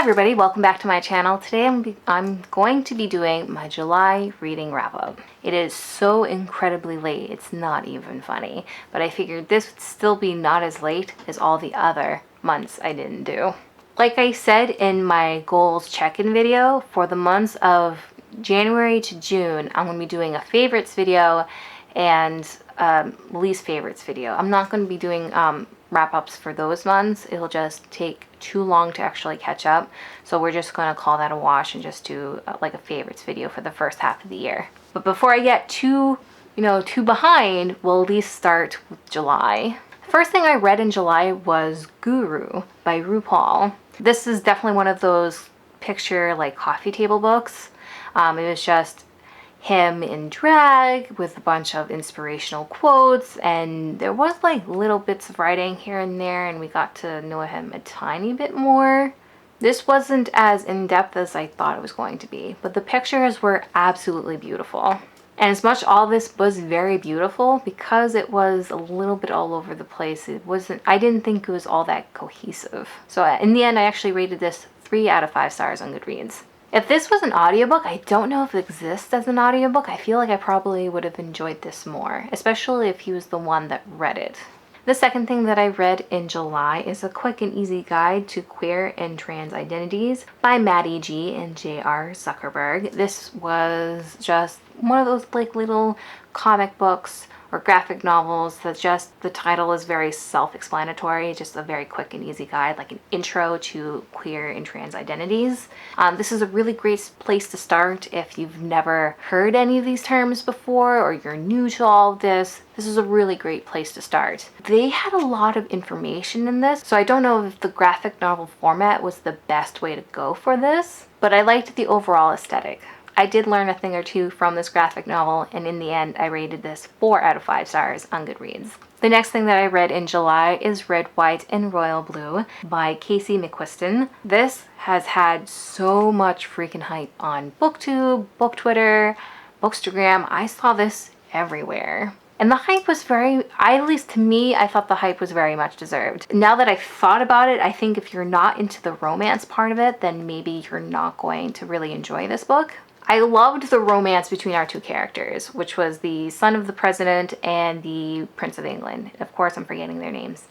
Hi everybody, welcome back to my channel. Today I'm going to be doing my July reading wrap up. It is so incredibly late, it's not even funny, but I figured this would still be not as late as all the other months I didn't do. Like I said in my goals check-in video, for the months of January to June, I'm going to be doing a favorites video and least favorites video. I'm not going to be doing wrap-ups for those months. It'll just take too long to actually catch up, so we're just going to call that a wash and just do like a favorites video for the first half of the year. But before I get too behind, we'll at least start with July. The first thing I read in July was Guru by RuPaul. This is definitely one of those picture like coffee table books. It was just him in drag with a bunch of inspirational quotes, and there was like little bits of writing here and there, and we got to know him a tiny bit more. This wasn't as in-depth as I thought it was going to be, but the pictures were absolutely beautiful. And as much all this was very beautiful, because it was a little bit all over the place, I didn't think it was all that cohesive. So in the end, I actually rated this 3 out of 5 stars on Goodreads. If this was an audiobook, I don't know if it exists as an audiobook. I feel like I probably would have enjoyed this more, especially if he was the one that read it. The second thing that I read in July is A Quick and Easy Guide to Queer and Trans Identities by Maddie G and J.R. Zuckerberg. This was just one of those like little comic books or graphic novels that just the title is very self-explanatory, just a very quick and easy guide, like an intro to queer and trans identities. This is a really great place to start if you've never heard any of these terms before or you're new to all of this. This is a really great place to start. They had a lot of information in this, so I don't know if the graphic novel format was the best way to go for this, but I liked the overall aesthetic. I did learn a thing or two from this graphic novel, and in the end I rated this 4 out of 5 stars on Goodreads. The next thing that I read in July is Red, White, and Royal Blue by Casey McQuiston. This has had so much freaking hype on BookTube, Book Twitter, Bookstagram. I saw this everywhere. And the hype was at least to me, I thought the hype was very much deserved. Now that I've thought about it, I think if you're not into the romance part of it, then maybe you're not going to really enjoy this book. I loved the romance between our two characters, which was the son of the president and the Prince of England. Of course, I'm forgetting their names.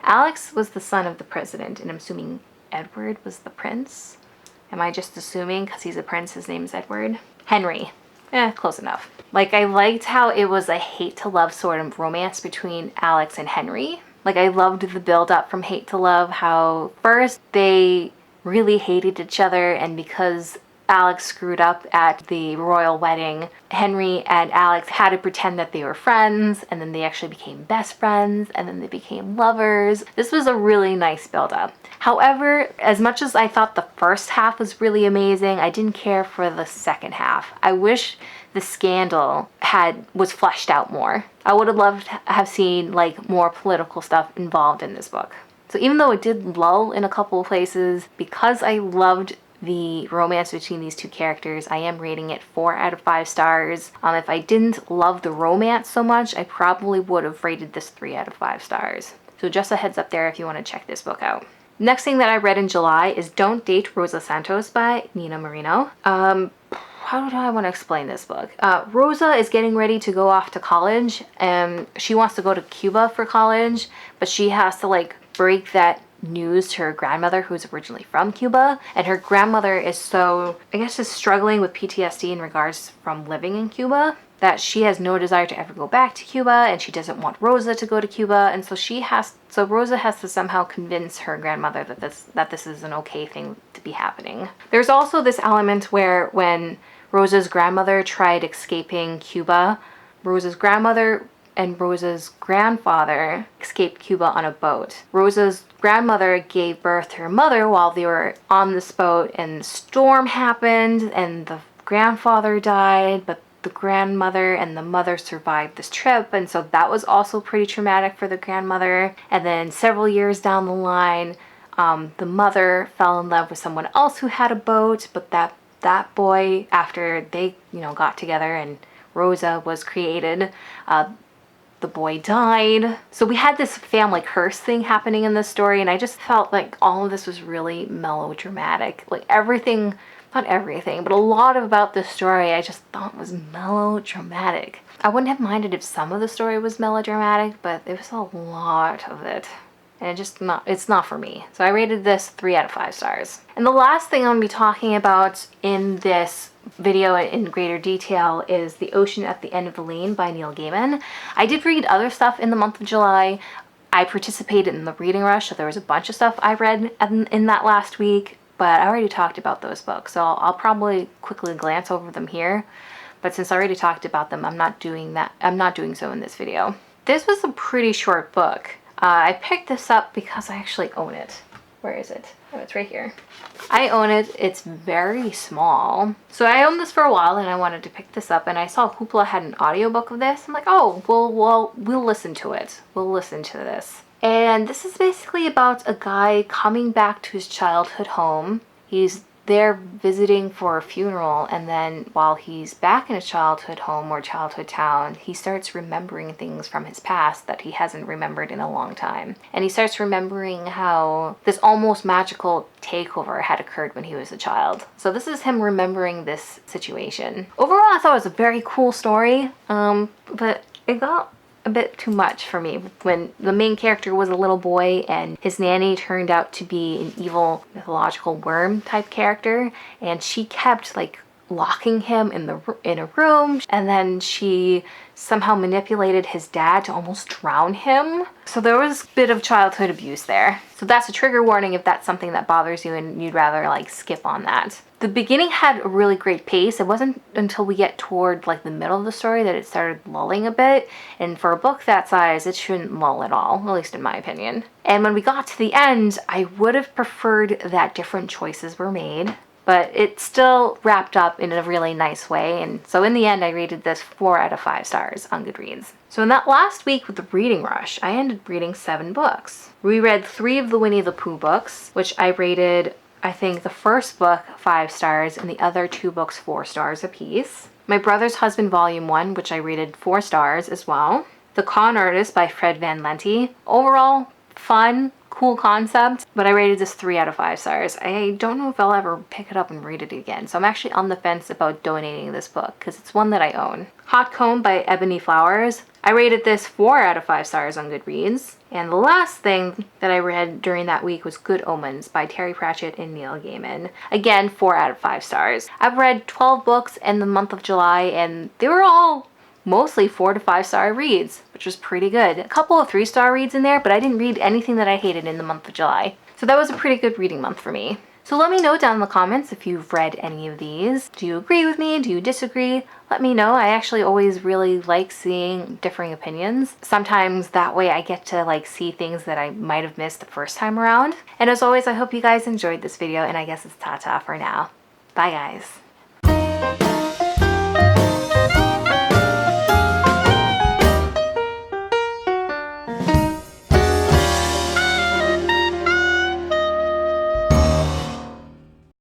Alex was the son of the president, and I'm assuming Edward was the prince. Am I just assuming because he's a prince, his name is Edward? Henry. Close enough. Like, I liked how it was a hate to love sort of romance between Alex and Henry. Like, I loved the build up from hate to love, how first they really hated each other, and because Alex screwed up at the royal wedding, Henry and Alex had to pretend that they were friends, and then they actually became best friends, and then they became lovers. This was a really nice build-up. However, as much as I thought the first half was really amazing, I didn't care for the second half. I wish the scandal was fleshed out more. I would have loved to have seen like more political stuff involved in this book. So even though it did lull in a couple of places, because I loved the romance between these two characters, I am rating it 4 out of 5 stars. If I didn't love the romance so much, I probably would have rated this 3 out of 5 stars. So just a heads up there if you want to check this book out. Next thing that I read in July is Don't Date Rosa Santos by Nina Marino. How do I want to explain this book? Rosa is getting ready to go off to college, and she wants to go to Cuba for college, but she has to like break that news to her grandmother, who's originally from Cuba, and her grandmother is struggling with PTSD in regards from living in Cuba, that she has no desire to ever go back to Cuba, and she doesn't want Rosa to go to Cuba, and so Rosa has to somehow convince her grandmother that this is an okay thing to be happening. There's also this element where when Rosa's grandmother tried escaping Cuba, Rosa's grandmother and Rosa's grandfather escaped Cuba on a boat. Rosa's grandmother gave birth to her mother while they were on this boat, and the storm happened and the grandfather died, but the grandmother and the mother survived this trip, and so that was also pretty traumatic for the grandmother. And then several years down the line, the mother fell in love with someone else who had a boat, but that boy, after they got together and Rosa was created, the boy died. So we had this family curse thing happening in this story, and I just felt like all of this was really melodramatic. Like everything, not everything, but a lot about this story I just thought was melodramatic. I wouldn't have minded if some of the story was melodramatic, but it was a lot of it. And it's not for me. So I rated this 3 out of 5 stars. And the last thing I'm going to be talking about in this video in greater detail is The Ocean at the End of the Lane by Neil Gaiman. I did read other stuff in the month of July. I participated in the reading rush, so there was a bunch of stuff I read in that last week, but I already talked about those books, so I'll probably quickly glance over them here. But since I already talked about them, I'm not doing so in this video. This was a pretty short book. I picked this up because I actually own it. Where is it? Oh, it's right here. I own it. It's very small. So I owned this for a while and I wanted to pick this up, and I saw Hoopla had an audiobook of this. I'm like, oh, we'll listen to it. We'll listen to this. And this is basically about a guy coming back to his childhood home. He's there visiting for a funeral, and then while he's back in his childhood home or childhood town, he starts remembering things from his past that he hasn't remembered in a long time. And he starts remembering how this almost magical takeover had occurred when he was a child. So this is him remembering this situation. Overall, I thought it was a very cool story, but it got a bit too much for me when the main character was a little boy and his nanny turned out to be an evil mythological worm type character, and she kept like locking him in a room, and then she somehow manipulated his dad to almost drown him. So there was a bit of childhood abuse there. So that's a trigger warning if that's something that bothers you and you'd rather like skip on that. The beginning had a really great pace. It wasn't until we get toward like the middle of the story that it started lulling a bit. And for a book that size, it shouldn't lull at all, at least in my opinion. And when we got to the end, I would have preferred that different choices were made, but it still wrapped up in a really nice way. And so in the end, I rated this 4 out of 5 stars on Goodreads. So in that last week with the reading rush, I ended up reading 7 books. We read 3 of the Winnie the Pooh books, which I rated, I think, the first book 5 stars and the other 2 books 4 stars apiece. My Brother's Husband Volume 1, which I rated 4 stars as well. The Con Artist by Fred Van Lente. Overall, fun, cool concept, but I rated this 3 out of 5 stars. I don't know if I'll ever pick it up and read it again, so I'm actually on the fence about donating this book because it's one that I own. Hot Comb by Ebony Flowers. I rated this 4 out of 5 stars on Goodreads. And the last thing that I read during that week was Good Omens by Terry Pratchett and Neil Gaiman. Again, 4 out of 5 stars. I've read 12 books in the month of July, and they were all mostly 4 to 5 star reads, which was pretty good. A couple of 3-star reads in there, but I didn't read anything that I hated in the month of July. So that was a pretty good reading month for me. So let me know down in the comments if you've read any of these. Do you agree with me? Do you disagree? Let me know. I actually always really like seeing differing opinions. Sometimes that way I get to like see things that I might have missed the first time around. And as always, I hope you guys enjoyed this video, and I guess it's ta-ta for now. Bye guys.